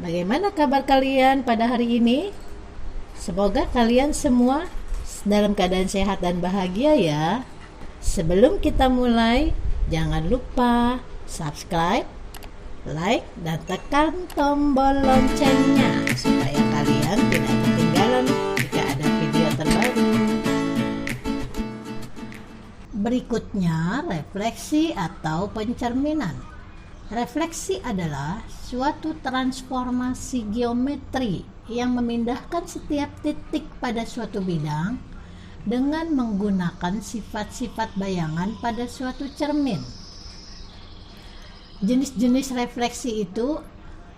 Bagaimana kabar kalian pada hari ini? Semoga kalian semua dalam keadaan sehat dan bahagia ya. Sebelum kita mulai, jangan lupa subscribe, like, dan tekan tombol loncengnya supaya kalian tidak ketinggalan jika ada video terbaru. Berikutnya, refleksi atau pencerminan. Refleksi adalah suatu transformasi geometri yang memindahkan setiap titik pada suatu bidang dengan menggunakan sifat-sifat bayangan pada suatu cermin. Jenis-jenis refleksi itu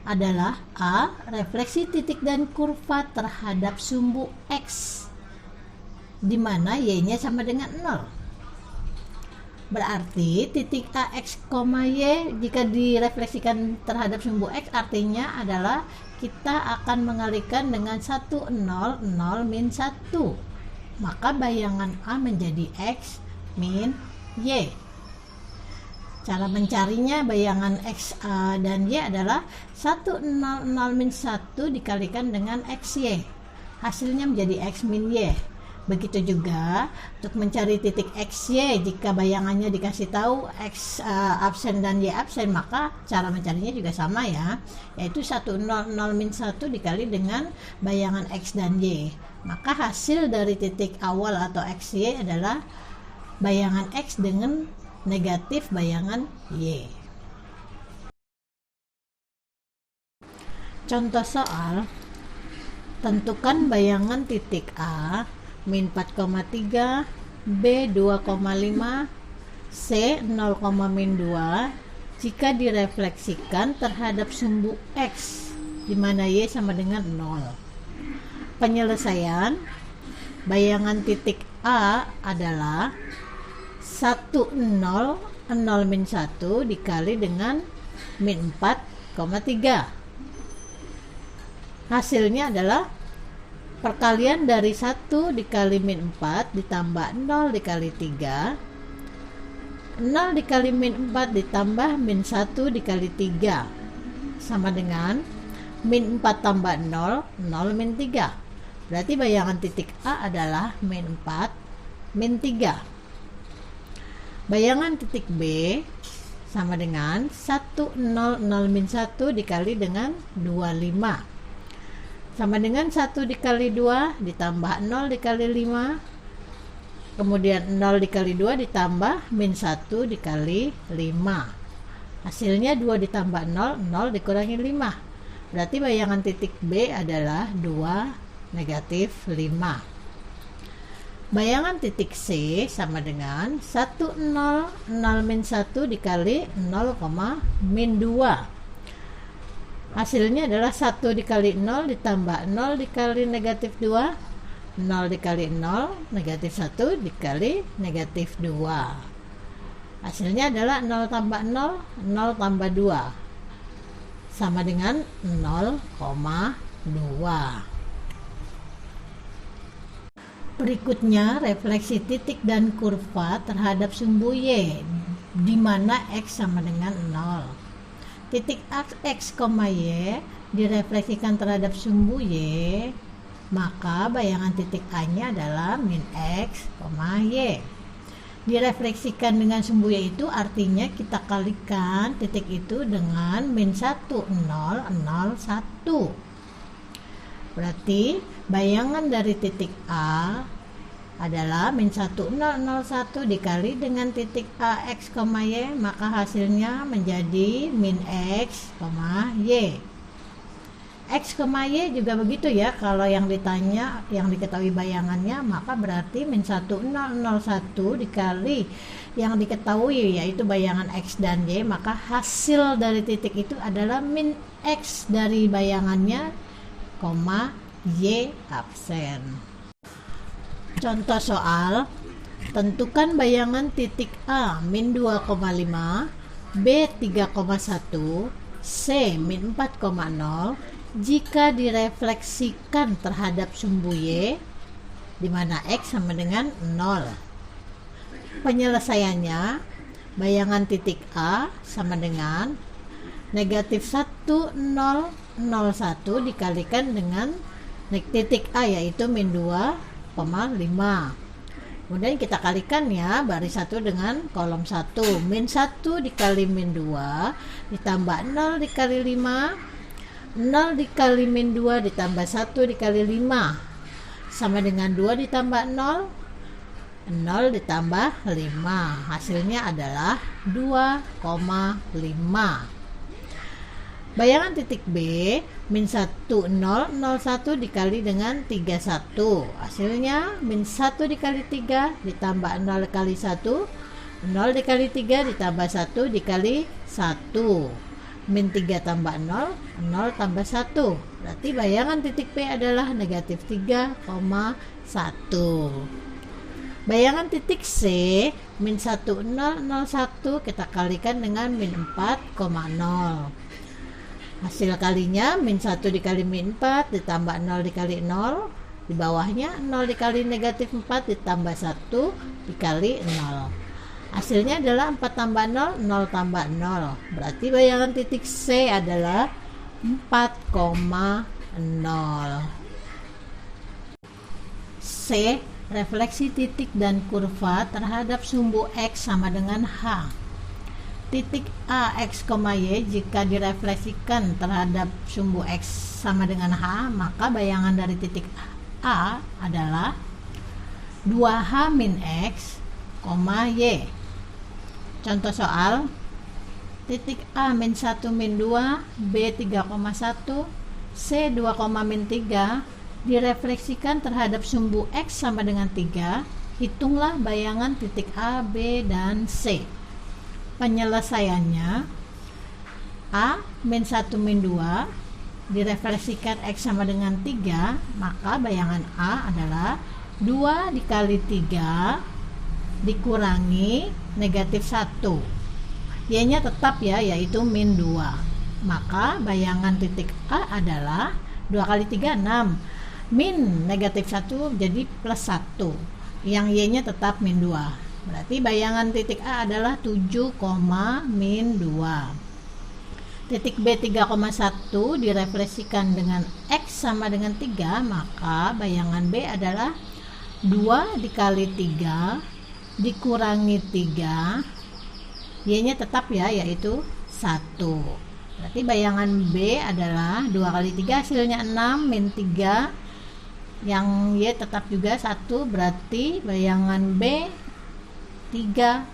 adalah A. Refleksi titik dan kurva terhadap sumbu X, di mana Y-nya sama dengan 0. Berarti titik AX, Y jika direfleksikan terhadap sumbu X artinya adalah kita akan mengalihkan dengan 1, 0, 0, min 1. Maka bayangan A menjadi X min Y. Cara mencarinya bayangan X dan Y adalah 1, 0, 0, min 1 dikalikan dengan XY. Hasilnya menjadi X min Y. Begitu juga untuk mencari titik XY, jika bayangannya dikasih tahu X absen dan Y absen, maka cara mencarinya juga sama ya, yaitu 1, 0, 0, min 1 dikali dengan bayangan X dan Y. Maka hasil dari titik awal atau XY adalah bayangan X dengan negatif bayangan Y. Contoh soal, tentukan bayangan titik A min 4,3, B 2,5, C 0,-2 jika direfleksikan terhadap sumbu X di mana Y sama dengan 0. Penyelesaian bayangan titik A adalah 1, 0, 0, min 1 dikali dengan min 4,3. Hasilnya adalah perkalian dari 1 dikali min 4 ditambah 0 dikali 3, 0 dikali min 4 ditambah min 1 dikali 3 sama dengan min 4 tambah 0, 0 min 3. Berarti bayangan titik A adalah min 4 min 3. Bayangan titik B sama dengan 1, 0, 0, min 1 dikali dengan 25 sama dengan 1 dikali 2 ditambah 0 dikali 5, kemudian 0 dikali 2 ditambah min 1 dikali 5. Hasilnya 2 ditambah 0, 0 dikurangi 5. Berarti bayangan titik B adalah 2, negatif 5. Bayangan titik C sama dengan 1, 0, 0, min 1 dikali 0, min 2. Hasilnya adalah 1 dikali 0 ditambah 0 dikali negatif 2, 0 dikali 0, negatif 1 dikali negatif 2. Hasilnya adalah 0 tambah 0, 0 tambah 2, sama dengan 0,2. Berikutnya, refleksi titik dan kurva terhadap sumbu Y, di mana X sama dengan 0. Titik X, Y direfleksikan terhadap sumbu Y, maka bayangan titik A-nya adalah min X, Y. Direfleksikan dengan sumbu Y itu artinya kita kalikan titik itu dengan min 1, 0, 0, 1. Berarti bayangan dari titik A adalah min 1, 0, 0, 1 dikali dengan titik AX, Y, maka hasilnya menjadi min X, Y. X, Y juga begitu ya, kalau yang ditanya, yang diketahui bayangannya, maka berarti min 1, 0, 0, 1 dikali yang diketahui yaitu bayangan X dan Y, maka hasil dari titik itu adalah min X dari bayangannya, Y absen. Contoh soal, tentukan bayangan titik A min 2,5, B 3,1, C min 4,0 jika direfleksikan terhadap sumbu Y, di mana X sama dengan 0. Penyelesaiannya, bayangan titik A sama dengan negatif 1, 0, 0,1 dikalikan dengan titik A, yaitu min 2,5. Kemudian kita kalikan ya baris 1 dengan kolom 1. Min 1 dikali min 2 ditambah 0 dikali 5. 0 dikali min 2 ditambah 1 dikali 5 sama dengan 2 ditambah 0. 0 ditambah 5. Hasilnya adalah 2,5. Bayangan titik B, min 1, 0, 0, 1 dikali dengan 31. Hasilnya min 1 dikali 3 ditambah 0 kali 1. 0 dikali 3 ditambah 1 dikali 1. Min 3 tambah 0, 0 tambah 1. Berarti bayangan titik B adalah negatif 3,1. Bayangan titik C, min 1, 0, 0, 1 kita kalikan dengan min 4,0. Hasil kalinya min 1 dikali min 4 ditambah 0 dikali 0. Di bawahnya 0 dikali negatif 4 ditambah 1 dikali 0. Hasilnya adalah 4 tambah 0, 0 tambah 0. Berarti bayangan titik C adalah 4,0. C. Refleksi titik dan kurva terhadap sumbu X sama dengan H. Titik A, X, Y jika direfleksikan terhadap sumbu X sama dengan H, maka bayangan dari titik A adalah 2H min X, Y. Contoh soal, titik A min 1 min 2, B 3,1, C 2, min 3 direfleksikan terhadap sumbu X sama dengan 3. Hitunglah bayangan titik A, B, dan C. Penyelesaiannya, A min 1 min 2 direfleksikan X sama dengan 3, maka bayangan A adalah 2 dikali 3 dikurangi negatif 1. Y nya tetap ya, yaitu min 2. Maka bayangan titik A adalah 2 kali 3, 6. Min negatif 1 jadi plus 1, yang Y nya tetap min 2. Berarti bayangan titik A adalah 7, min 2. Titik B 3,1 direfleksikan dengan X sama dengan 3, maka bayangan B adalah 2 dikali 3 dikurangi 3. Y nya tetap ya, yaitu 1. Berarti bayangan B adalah 2 kali 3 hasilnya 6 min 3. Yang Y tetap juga 1, berarti bayangan B 3,1.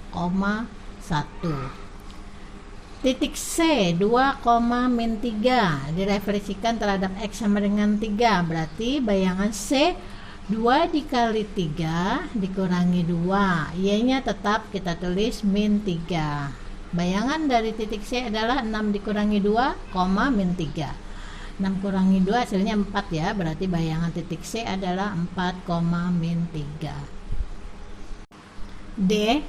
Titik C 2, min 3 direfleksikan terhadap X sama dengan 3, berarti bayangan C 2 dikali 3 dikurangi 2. Y nya tetap kita tulis min 3. Bayangan dari titik C adalah 6 dikurangi 2, min 3. 6 kurangi 2 hasilnya 4 ya, berarti bayangan titik C adalah 4, min 3. D.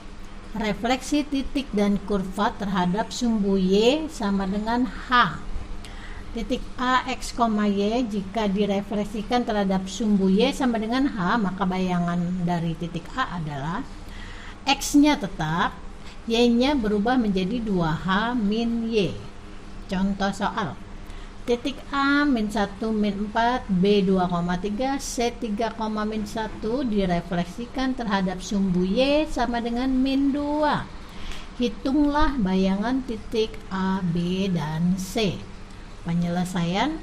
Refleksi titik dan kurva terhadap sumbu Y sama dengan H. Titik A, X, Y jika direfleksikan terhadap sumbu Y sama dengan H, maka bayangan dari titik A adalah X nya tetap, Y nya berubah menjadi 2H min Y. Contoh soal, titik A min 1 min 4, B 2,3, C 3, min 1 direfleksikan terhadap sumbu Y sama dengan min 2. Hitunglah bayangan titik A, B, dan C. Penyelesaian,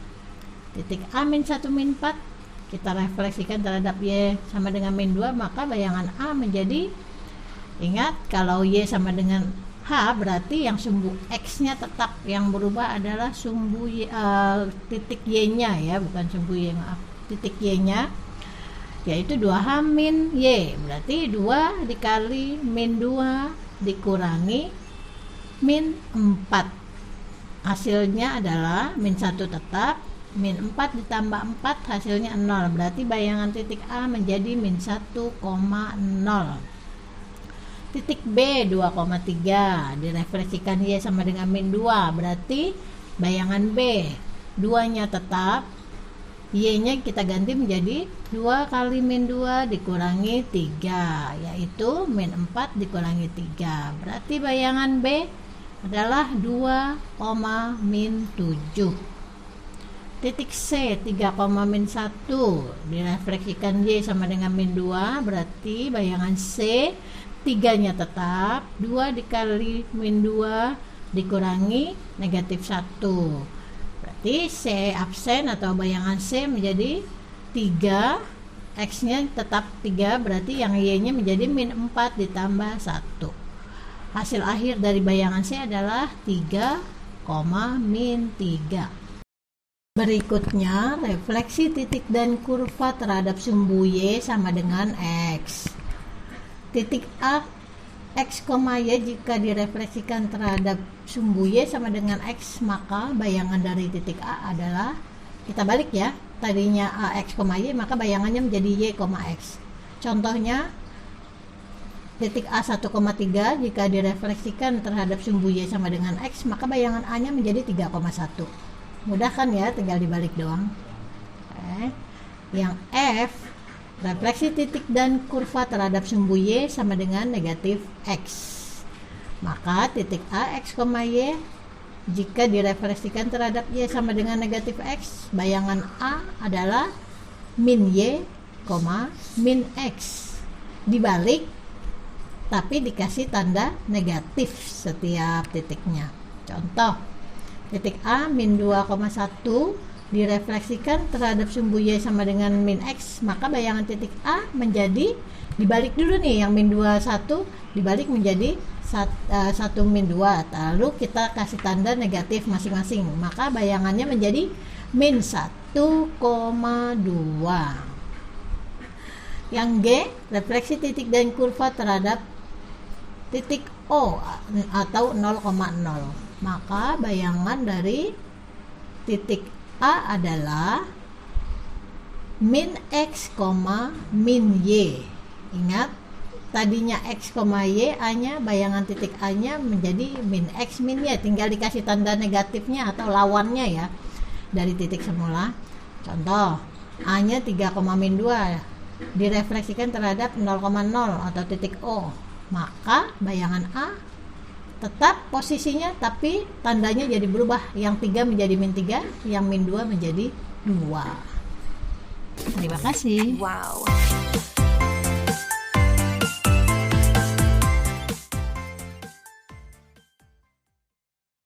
titik A min 1 min 4 kita refleksikan terhadap Y sama dengan min 2, maka bayangan A menjadi, ingat kalau Y sama dengan H berarti yang sumbu X-nya tetap, yang berubah adalah sumbu titik Y-nya ya, bukan sumbu Y, maaf. Titik Y-nya yaitu 2H min Y, berarti 2 dikali min 2 dikurangi min 4. Hasilnya adalah min 1 tetap, min 4 ditambah 4 hasilnya 0, berarti bayangan titik A menjadi min 1,0. Titik B 2,3 direfleksikan Y sama dengan min 2, berarti bayangan B 2 nya tetap, Y nya kita ganti menjadi 2 kali min 2 dikurangi 3, yaitu min 4 dikurangi 3, berarti bayangan B adalah 2, min 7. Titik C 3, min 1 direfleksikan Y sama dengan min 2, berarti bayangan C 3 nya tetap, 2 dikali min 2 dikurangi negatif 1, berarti C absen atau bayangan C menjadi 3, X nya tetap 3, berarti yang Y nya menjadi min 4 ditambah 1. Hasil akhir dari bayangan C adalah 3, min 3. Berikutnya, refleksi titik dan kurva terhadap sumbu Y sama dengan X. Titik A, X, Y jika direfleksikan terhadap sumbu Y sama dengan X, maka bayangan dari titik A adalah, kita balik ya, tadinya A, X, Y, maka bayangannya menjadi Y, X. Contohnya, titik A 1,3 jika direfleksikan terhadap sumbu Y sama dengan X, maka bayangan A nya menjadi 3,1. Mudah kan ya, tinggal dibalik doang. Yang F, refleksi titik dan kurva terhadap sumbu Y sama dengan negatif X, maka titik A, X, Y jika direfleksikan terhadap Y sama dengan negatif X, bayangan A adalah min Y, min X. Dibalik tapi dikasih tanda negatif setiap titiknya. Contoh, titik A min 2,1 direfleksikan terhadap sumbu Y sama dengan min X, maka bayangan titik A menjadi, dibalik dulu nih, yang min 21 dibalik menjadi 1 min 2, lalu kita kasih tanda negatif masing-masing, maka bayangannya menjadi min 1,2. Yang G, refleksi titik dan kurva terhadap titik O atau 0,0, maka bayangan dari titik A adalah min X, min Y. Ingat, tadinya X, Y, A nya, bayangan titik A nya menjadi min X, min Y, tinggal dikasih tanda negatifnya atau lawannya ya dari titik semula. Contoh, A nya 3, min 2 direfleksikan terhadap 0,0 atau titik O, maka bayangan A tetap posisinya tapi tandanya jadi berubah, yang 3 menjadi min 3, yang min 2 menjadi 2. Terima kasih. Wow.